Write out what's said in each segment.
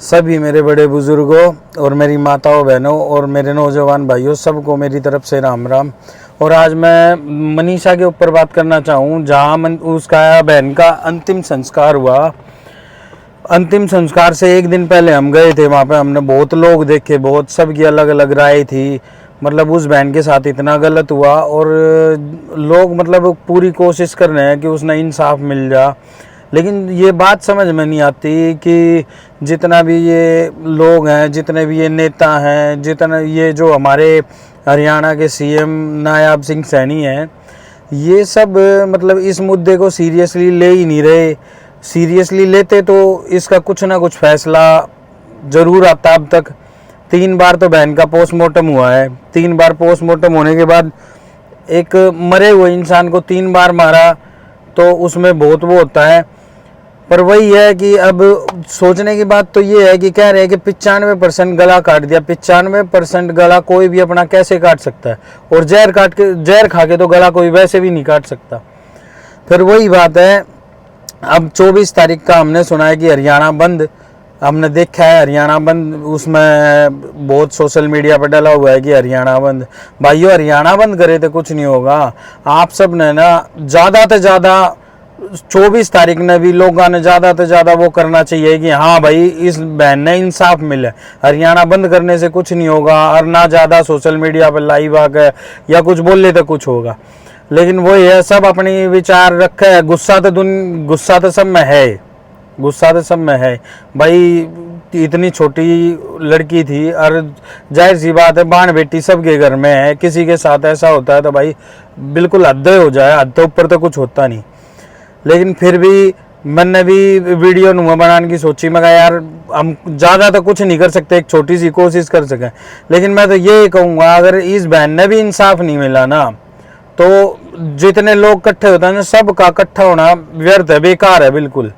सभी मेरे बड़े बुजुर्गों और मेरी माताओं बहनों और मेरे नौजवान भाइयों सबको मेरी तरफ से राम राम। और आज मैं मनीषा के ऊपर बात करना चाहूँ, जहाँ उसका बहन का अंतिम संस्कार हुआ। अंतिम संस्कार से एक दिन पहले हम गए थे वहाँ पे। हमने बहुत लोग देखे, बहुत सबकी अलग अलग राय थी। मतलब उस बहन के साथ इतना गलत हुआ और लोग मतलब पूरी कोशिश कर रहे हैं कि उसने इंसाफ मिल जा। लेकिन ये बात समझ में नहीं आती कि जितना भी ये लोग हैं, जितने भी ये नेता हैं, जितना ये जो हमारे हरियाणा के सीएम नायाब सिंह सैनी हैं, ये सब मतलब इस मुद्दे को सीरियसली ले ही नहीं रहे। सीरियसली लेते तो इसका कुछ ना कुछ फैसला ज़रूर आता। अब तक 3 बार तो बहन का पोस्टमार्टम हुआ है। 3 बार पोस्टमार्टम होने के बाद एक मरे हुए इंसान को 3 बार मारा तो उसमें बहुत वो होता है। पर वही है कि अब सोचने की बात तो ये है कि कह रहे हैं कि 95% गला काट दिया। 95% गला कोई भी अपना कैसे काट सकता है? और जहर खा के तो गला कोई वैसे भी नहीं काट सकता। फिर वही बात है, अब 24 तारीख का हमने सुना है कि हरियाणा बंद। हमने देखा है हरियाणा बंद, उसमें बहुत सोशल मीडिया पर डला हुआ है कि हरियाणा बंद। भाइयों, हरियाणा बंद करे तो कुछ नहीं होगा। आप सब ने ना ज़्यादा से ज़्यादा 24 तारीख ने भी लोगों ने ज़्यादा से ज़्यादा वो करना चाहिए कि हाँ भाई, इस बहन ने इंसाफ मिले। हरियाणा बंद करने से कुछ नहीं होगा और ना ज़्यादा सोशल मीडिया पर लाइव आकर या कुछ बोल ले तो कुछ होगा। लेकिन वही है, सब अपनी विचार रखे है। गुस्सा तो सब में है, गुस्सा तो सब में है भाई। इतनी छोटी लड़की थी और जाहिर सी बात है, बाण बेटी सबके घर में है। किसी के साथ ऐसा होता है तो भाई बिल्कुल हद हो जाए, हद ऊपर तो कुछ होता नहीं। लेकिन फिर भी मैंने भी वीडियो नुमा बनाने की सोची। मैं कहा यार, हम ज़्यादा तो कुछ नहीं कर सकते, एक छोटी सी कोशिश कर सकें। लेकिन मैं तो ये कहूँगा, अगर इस बहन ने भी इंसाफ नहीं मिला ना, तो जितने लोग इकट्ठे होते हैं ना, सबका इकट्ठा होना व्यर्थ है, बेकार है बिल्कुल।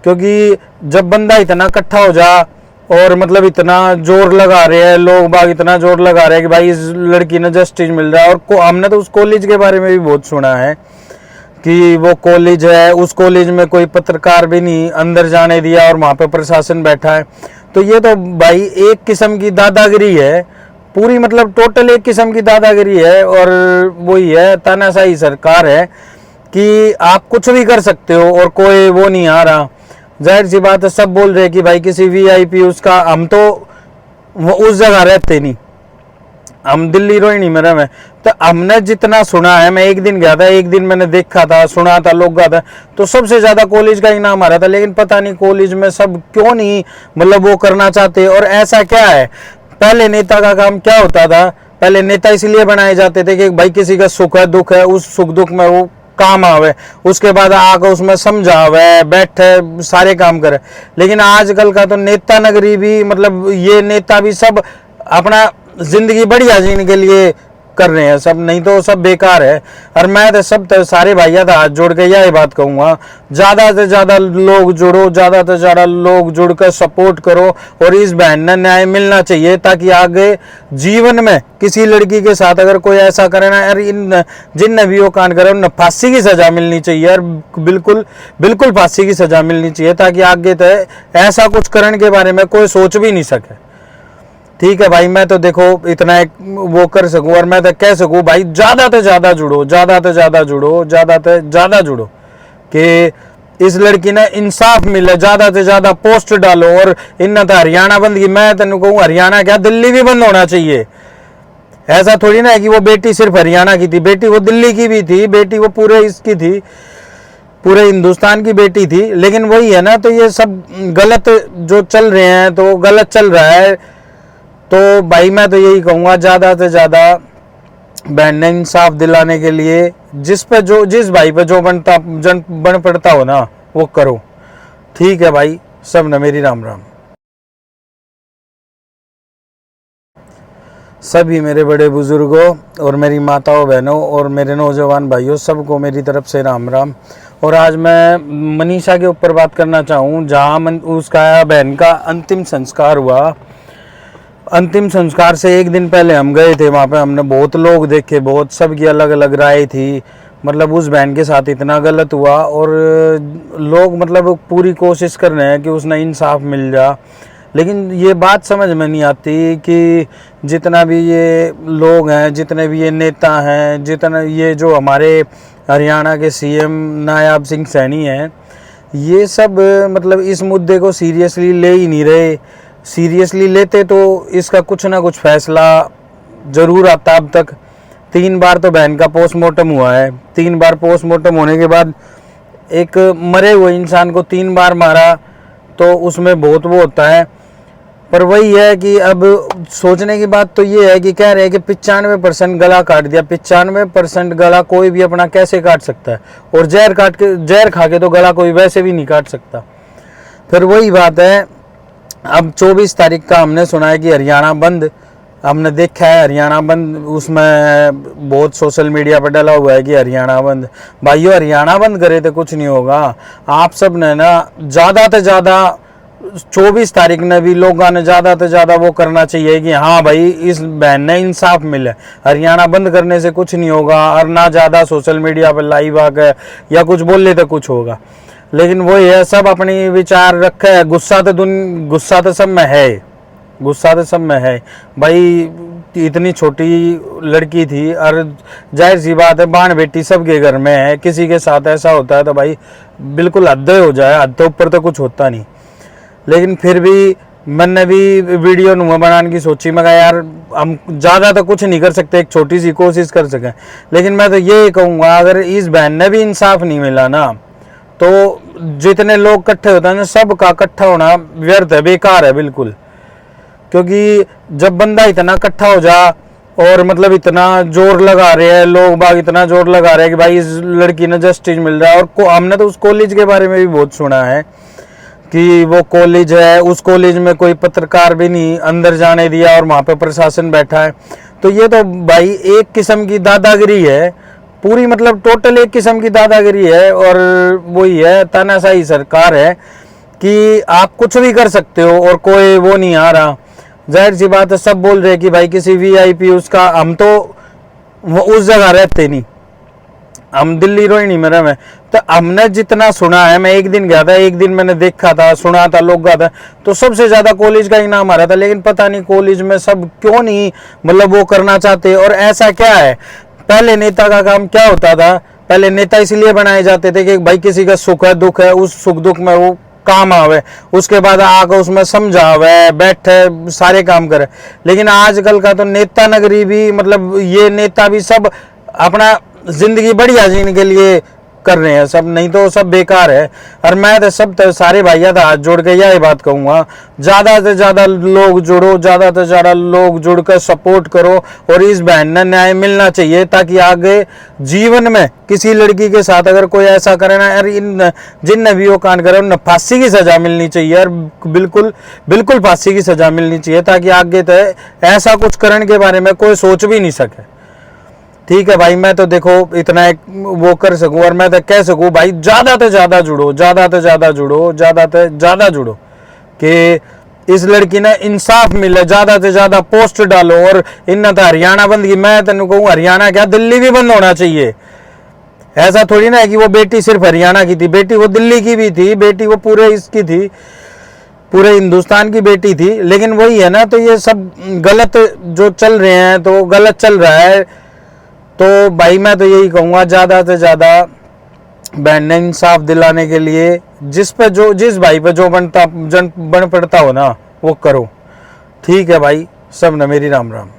क्योंकि जब बंदा इतना इकट्ठा हो जा और मतलब इतना जोर लगा रहे हैं, लोग बाग इतना जोर लगा रहे हैं कि भाई इस लड़की ने जस्टिस मिल रहा है। और हमने तो उस कॉलेज के बारे में भी बहुत सुना है कि वो कॉलेज है, उस कॉलेज में कोई पत्रकार भी नहीं अंदर जाने दिया और वहाँ पे प्रशासन बैठा है। तो ये तो भाई एक किस्म की दादागिरी है पूरी, मतलब टोटल एक किस्म की दादागिरी है। और वही है, तानाशाही सरकार है कि आप कुछ भी कर सकते हो और कोई वो नहीं आ रहा। जाहिर सी बात है, सब बोल रहे हैं कि भाई किसी वीआईपी उसका, हम तो वो उस जगह रहते नहीं, हम दिल्ली रोहिणी में रहे। तो हमने जितना सुना है, मैं एक दिन गया था, एक दिन मैंने देखा था, सुना था, लोग गया था, तो सबसे ज्यादा कॉलेज का ही नाम आ रहा था। लेकिन पता नहीं कॉलेज में सब क्यों नहीं मतलब वो करना चाहते। और ऐसा क्या है, पहले नेता का काम क्या होता था? पहले नेता इसलिए बनाए जाते थे कि भाई किसी का सुख है, दुख है, उस सुख दुख में वो काम आवे, उसके बाद आकर उसमें समझावे, बैठे, सारे काम करे। लेकिन आजकल का तो नेता नगरी भी, मतलब ये नेता भी सब अपना जिंदगी बढ़िया जीने के लिए कर रहे हैं सब, नहीं तो सब बेकार है। और मैं तो सब सारे भैया था हाथ जोड़ के यही बात कहूँगा, ज़्यादा से ज़्यादा लोग जुड़ो, ज़्यादा से ज़्यादा लोग जुड़कर सपोर्ट करो। और इस बहन ने न्याय मिलना चाहिए, ताकि आगे जीवन में किसी लड़की के साथ अगर कोई ऐसा करे ना यार, इन जिनने भी वो कांड करे उन्हें फांसी की सज़ा मिलनी चाहिए। और बिल्कुल बिल्कुल फांसी की सज़ा मिलनी चाहिए, ताकि आगे तो ऐसा कुछ करने के बारे में कोई सोच भी नहीं सके। ठीक है भाई, मैं तो देखो इतना एक वो कर सकूं और मैं तो कह सकूं भाई, ज़्यादा से ज़्यादा जुड़ो, ज़्यादा से ज़्यादा जुड़ो, ज़्यादा से ज़्यादा जुड़ो कि इस लड़की ने इंसाफ मिले। ज़्यादा से ज़्यादा पोस्ट डालो। और इन तो हरियाणा बंद की, मैं तेन कहूँ हरियाणा क्या, दिल्ली भी बंद होना चाहिए। ऐसा थोड़ी ना है कि वो बेटी सिर्फ हरियाणा की थी, बेटी वो दिल्ली की भी थी, बेटी वो पूरे इसकी थी, पूरे हिंदुस्तान की बेटी थी। लेकिन वही है ना, तो ये सब गलत जो चल रहे हैं, तो गलत चल रहा है। तो भाई मैं तो यही कहूँगा, ज़्यादा से ज़्यादा बहन ने इंसाफ दिलाने के लिए जिस भाई पे जो बन पड़ता हो ना, वो करो। ठीक है भाई, सब ने मेरी राम राम। सभी मेरे बड़े बुजुर्गों और मेरी माताओं बहनों और मेरे नौजवान भाइयों सबको मेरी तरफ से राम राम। और आज मैं मनीषा के ऊपर बात करना चाहूँ, जहाँ उसका बहन का अंतिम संस्कार हुआ। अंतिम संस्कार से एक दिन पहले हम गए थे वहाँ पे। हमने बहुत लोग देखे, बहुत सबकी अलग अलग राय थी। मतलब उस बहन के साथ इतना गलत हुआ, और लोग मतलब पूरी कोशिश कर रहे हैं कि उसने इंसाफ मिल जा। लेकिन ये बात समझ में नहीं आती कि जितना भी ये लोग हैं, जितने भी ये नेता हैं, जितना ये जो हमारे हरियाणा के सीएम नायाब सिंह सैनी हैं, ये सब मतलब इस मुद्दे को सीरियसली ले ही नहीं रहे। सीरियसली लेते तो इसका कुछ ना कुछ फैसला ज़रूर आता। अब तक 3 बार तो बहन का पोस्टमार्टम हुआ है। 3 बार पोस्टमार्टम होने के बाद एक मरे हुए इंसान को 3 बार मारा तो उसमें बहुत वो होता है। पर वही है कि अब सोचने की बात तो ये है कि कह रहे हैं कि 95% गला काट दिया। 95% गला कोई भी अपना कैसे काट सकता है, और जहर खा के तो गला कोई वैसे भी नहीं काट सकता। फिर वही बात है, अब 24 तारीख का हमने सुना है कि हरियाणा बंद, हमने देखा है हरियाणा बंद, उसमें बहुत सोशल मीडिया पर डला हुआ है कि हरियाणा बंद। भाइयों, हरियाणा बंद करे तो कुछ नहीं होगा। आप सब ने ना ज़्यादा से ज़्यादा 24 तारीख ने भी लोगों ने ज़्यादा से ज़्यादा वो करना चाहिए कि हाँ भाई, इस बहन ने इंसाफ मिले। हरियाणा बंद करने से कुछ नहीं होगा, और ना ज़्यादा सोशल मीडिया पर लाइव आकर या कुछ बोल ले तो कुछ होगा। लेकिन वही है, सब अपनी विचार रखे है। गुस्सा तो सब में है, गुस्सा तो सब में है भाई। इतनी छोटी लड़की थी, और जाहिर सी बात है बाण बेटी सबके घर में है। किसी के साथ ऐसा होता है तो भाई बिल्कुल हद हो जाए, हद तो ऊपर तो कुछ होता नहीं। लेकिन फिर भी मैंने भी वीडियो नुमा बनाने की सोची। मैं कहा यार, हम ज़्यादा तो कुछ नहीं कर सकते, एक छोटी सी कोशिश कर सकें। लेकिन मैं तो ये कहूँगा, अगर इस बहन ने भी इंसाफ नहीं मिला ना, तो जितने लोग इकट्ठे होते हैं ना, सबका इकट्ठा होना व्यर्थ है, बेकार है बिल्कुल। क्योंकि जब बंदा इतना इकट्ठा हो जा, और मतलब इतना जोर लगा रहे हैं लोग बाग, इतना जोर लगा रहे हैं कि भाई इस लड़की ने जस्टिस मिल रहा है। और हमने तो उस कॉलेज के बारे में भी बहुत सुना है कि वो कॉलेज है, उस कॉलेज में कोई पत्रकार भी नहीं अंदर जाने दिया, और वहाँ पे प्रशासन बैठा है। तो ये तो भाई एक किस्म की दादागिरी है पूरी, मतलब टोटल एक किस्म की दादागिरी है। और वही है, तानाशाही सरकार है कि आप कुछ भी कर सकते हो और कोई वो नहीं आ रहा। जाहिर सी बात है, सब बोल रहे कि भाई किसी वीआईपी उसका, हम तो उस जगह रहते नहीं, हम दिल्ली रोहिणी में रहे। तो हमने जितना सुना है, मैं एक दिन गया था, एक दिन मैंने देखा था, सुना था, लोग गया था, तो सबसे ज़्यादा कॉलेज का ही नाम आ रहा था। लेकिन पता नहीं कॉलेज में सब क्यों नहीं मतलब वो करना चाहते। और ऐसा क्या है, पहले नेता का काम क्या होता था? पहले नेता इसलिए बनाए जाते थे कि भाई किसी का सुख है, दुख है, उस सुख दुख में वो काम आवे, उसके बाद आकर उसमें समझावे, बैठे, सारे काम करे। लेकिन आजकल का तो नेता नगरी भी, मतलब ये नेता भी सब अपना जिंदगी बढ़िया जीने के लिए कर रहे हैं सब, नहीं तो सब बेकार है। और मैं तो सब सारे भैया था हाथ जोड़ के यही बात कहूँगा, ज़्यादा से ज़्यादा लोग जुड़ो, ज़्यादा से ज़्यादा लोग जुड़कर सपोर्ट करो, और इस बहन ने न्याय मिलना चाहिए, ताकि आगे जीवन में किसी लड़की के साथ अगर कोई ऐसा करे ना, यार इन जिन भी वो कांड करे उन्हें फांसी की सज़ा मिलनी चाहिए, और बिल्कुल बिल्कुल फांसी की सज़ा मिलनी चाहिए, ताकि आगे तो ऐसा कुछ करने के बारे में कोई सोच भी नहीं सके। ठीक है भाई, मैं तो देखो इतना एक वो कर सकूं, और मैं तो कह सकूं भाई ज़्यादा से ज़्यादा जुड़ो, ज़्यादा से ज़्यादा जुड़ो, ज़्यादा से ज़्यादा जुड़ो कि इस लड़की ने इंसाफ मिले। ज़्यादा से ज़्यादा पोस्ट डालो, और इन तो हरियाणा बंद की, मैं तेन कहूँ हरियाणा क्या, दिल्ली भी बंद होना चाहिए। ऐसा थोड़ी ना है कि वो बेटी सिर्फ हरियाणा की थी, बेटी वो दिल्ली की भी थी, बेटी वो पूरे इसकी थी, पूरे हिंदुस्तान की बेटी थी। लेकिन वही है ना, तो ये सब गलत जो चल रहे हैं, तो गलत चल रहा है। तो भाई मैं तो यही कहूँगा, ज़्यादा से ज़्यादा बहन ने इंसाफ दिलाने के लिए जिस भाई पे जो बन पड़ता हो ना, वो करो। ठीक है भाई, सब ने मेरी राम राम।